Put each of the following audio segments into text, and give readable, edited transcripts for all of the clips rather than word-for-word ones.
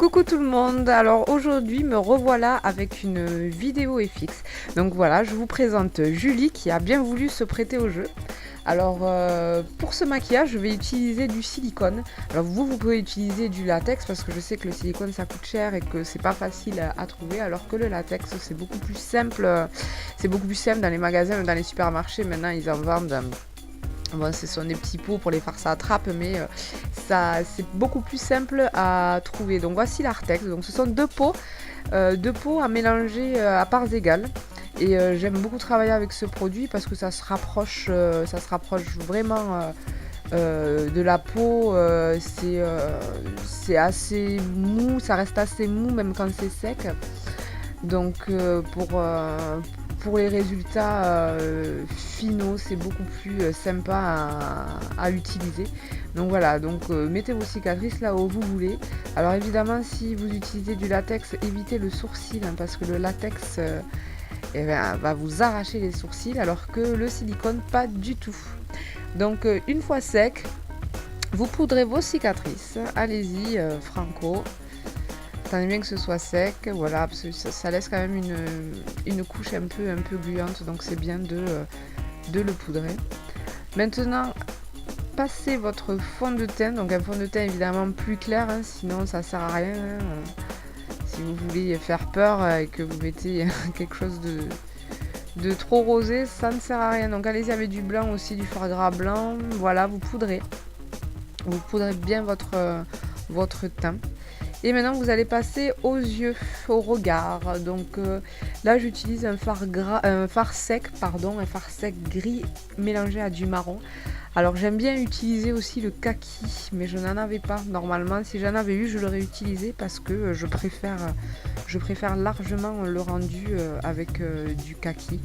Coucou tout le monde, alors aujourd'hui me revoilà avec une vidéo FX. Donc voilà, je vous présente Julie qui a bien voulu se prêter au jeu. Alors pour ce maquillage, je vais utiliser du silicone. Alors vous pouvez utiliser du latex parce que je sais que le silicone ça coûte cher et que c'est pas facile à trouver, alors que le latex c'est beaucoup plus simple. C'est beaucoup plus simple dans les magasins ou dans les supermarchés. Maintenant ils en vendent. Bon, ce sont des petits pots pour les farces à trappe, mais ça c'est beaucoup plus simple à trouver. Donc voici l'artex. Donc ce sont deux pots à mélanger à parts égales. Et j'aime beaucoup travailler avec ce produit parce que ça se rapproche vraiment de la peau. C'est assez mou, ça reste assez mou même quand c'est sec. Donc pour les résultats finaux, c'est beaucoup plus sympa à utiliser. Donc voilà, mettez vos cicatrices là où vous voulez. Alors évidemment, si vous utilisez du latex, évitez le sourcil hein, parce que le latex va vous arracher les sourcils, alors que le silicone, pas du tout. Donc une fois sec, vous poudrez vos cicatrices. Allez-y, franco. Attendez bien que ce soit sec, voilà, parce que ça laisse quand même une couche un peu gluante, donc c'est bien de le poudrer. Maintenant, passez votre fond de teint, donc un fond de teint évidemment plus clair, hein, sinon ça sert à rien. Hein. Si vous voulez faire peur et que vous mettez quelque chose de trop rosé, ça ne sert à rien. Donc allez-y avec du blanc aussi, du fard gras blanc, voilà, vous poudrez. Vous poudrez bien votre teint. Et maintenant vous allez passer aux yeux, au regard. Donc là j'utilise un fard sec gris mélangé à du marron. Alors j'aime bien utiliser aussi le kaki, mais je n'en avais pas. Normalement si j'en avais eu je l'aurais utilisé parce que je préfère largement le rendu avec du kaki.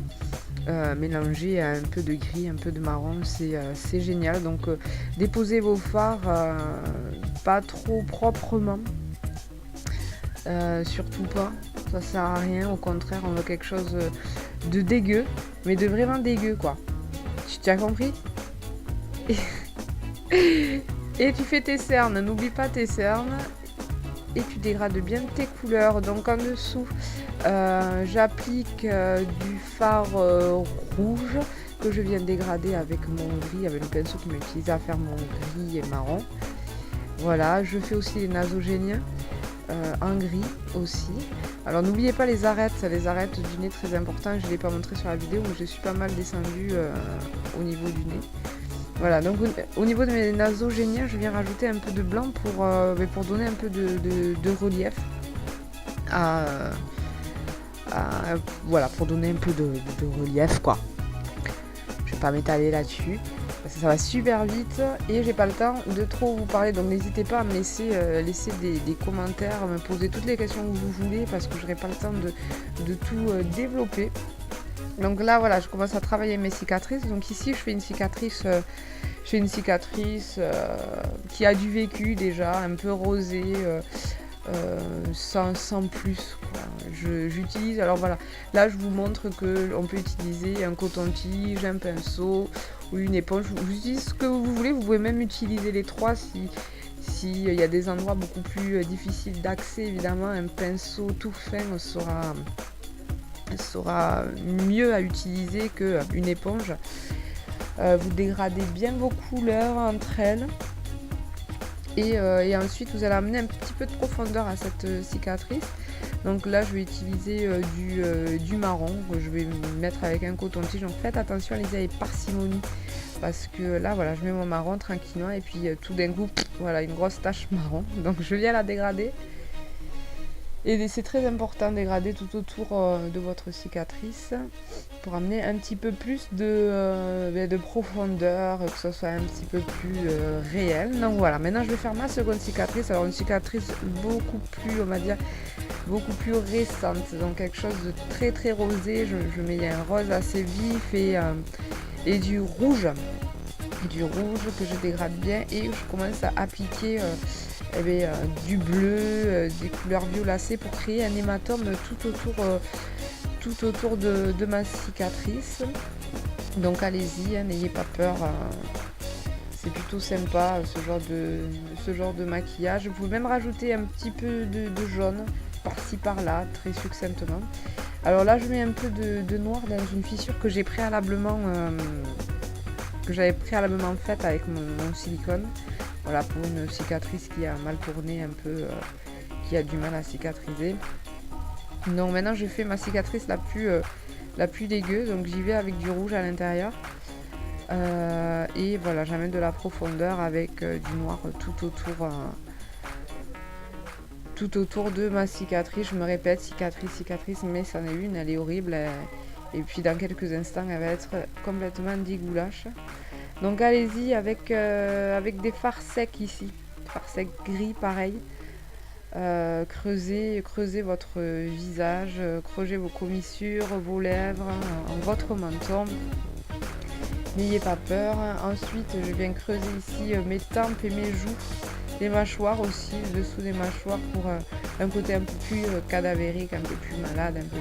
Mélangé à un peu de gris, un peu de marron, c'est génial. Donc déposez vos fards pas trop proprement. Surtout pas, ça sert à rien, au contraire on veut quelque chose de dégueu, mais de vraiment dégueu quoi. Tu as compris? Et tu fais tes cernes, n'oublie pas tes cernes, et tu dégrades bien tes couleurs. Donc en dessous j'applique du fard rouge que je viens dégrader avec mon gris, avec le pinceau qui m'utilise à faire mon gris et marron. Voilà, je fais aussi les nasogéniens en gris aussi. Alors n'oubliez pas les arêtes du nez, très important. Je ne l'ai pas montré sur la vidéo, mais je suis pas mal descendue au niveau du nez. Voilà, donc au niveau de mes nasogéniens, je viens rajouter un peu de blanc pour donner un peu de relief voilà, pour donner un peu de relief quoi. Je vais pas m'étaler là-dessus parce que ça va super vite et j'ai pas le temps de trop vous parler, donc n'hésitez pas à me laisser des commentaires, à me poser toutes les questions que vous voulez parce que j'aurai pas le temps de tout développer. Donc là voilà, je commence à travailler mes cicatrices. Donc ici je fais une cicatrice qui a du vécu déjà, un peu rosée, sans plus quoi. J'utilise, alors voilà, là je vous montre que on peut utiliser un coton-tige, un pinceau ou une éponge. Vous utilisez ce que vous voulez, vous pouvez même utiliser les trois si il y a des endroits beaucoup plus difficiles d'accès. Évidemment un pinceau tout fin sera mieux à utiliser qu'une éponge. Vous dégradez bien vos couleurs entre elles. Et ensuite vous allez amener un petit peu de profondeur à cette cicatrice. Donc là je vais utiliser du marron que je vais mettre avec un coton-tige. Donc faites attention, allez-y avec parcimonie, parce que là voilà, je mets mon marron tranquillement et puis tout d'un coup voilà, une grosse tache marron. Donc je viens la dégrader. Et c'est très important de dégrader tout autour de votre cicatrice pour amener un petit peu plus de profondeur, que ce soit un petit peu plus réel. Donc voilà, maintenant je vais faire ma seconde cicatrice. Alors une cicatrice beaucoup plus, on va dire, beaucoup plus récente. Donc quelque chose de très très rosé. Je mets un rose assez vif et du rouge. Que je dégrade bien et je commence à appliquer du bleu, des couleurs violacées pour créer un hématome tout autour de ma cicatrice. Donc allez-y, hein, n'ayez pas peur, C'est plutôt sympa ce genre de maquillage. Vous pouvez même rajouter un petit peu de jaune par-ci par-là, très succinctement. Alors là, je mets un peu de noir dans une fissure que j'ai préalablement faite avec mon silicone. Voilà, pour une cicatrice qui a mal tourné un peu, qui a du mal à cicatriser. Donc maintenant, je fais ma cicatrice la plus dégueu. Donc j'y vais avec du rouge à l'intérieur. Et voilà, j'amène de la profondeur avec du noir tout autour de ma cicatrice. Je me répète, cicatrice, mais c'en est une, elle est horrible. Et puis dans quelques instants, elle va être complètement dégoulache. Donc allez-y avec des fards secs ici, fards secs gris pareil. Creusez votre visage, creusez vos commissures, vos lèvres, votre menton. N'ayez pas peur. Ensuite, je viens creuser ici mes tempes et mes joues, les mâchoires aussi, le dessous des mâchoires pour un côté un peu plus cadavérique, un peu plus malade, un peu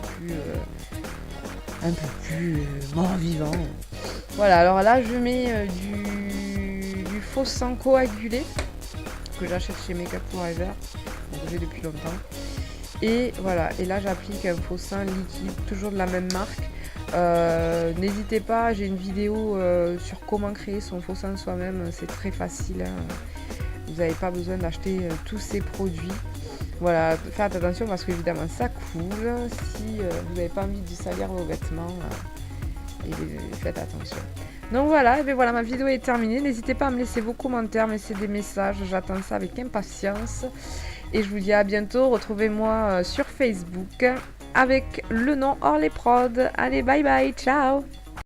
plus mort-vivant. Voilà, alors là, je mets du faux sang coagulé que j'achète chez Make Up Forever, que j'ai depuis longtemps. Et voilà, et là j'applique un faux sang liquide, toujours de la même marque. N'hésitez pas, j'ai une vidéo sur comment créer son faux sang soi-même, c'est très facile, hein. Vous n'avez pas besoin d'acheter tous ces produits. Voilà, faites attention parce qu'évidemment ça coule. Si vous n'avez pas envie de salir vos vêtements, faites attention. Donc voilà, et bien voilà, ma vidéo est terminée. N'hésitez pas à me laisser vos commentaires, me laisser des messages, j'attends ça avec impatience. Et je vous dis à bientôt, retrouvez-moi sur Facebook avec le nom Orly Prod. Allez, bye bye, ciao!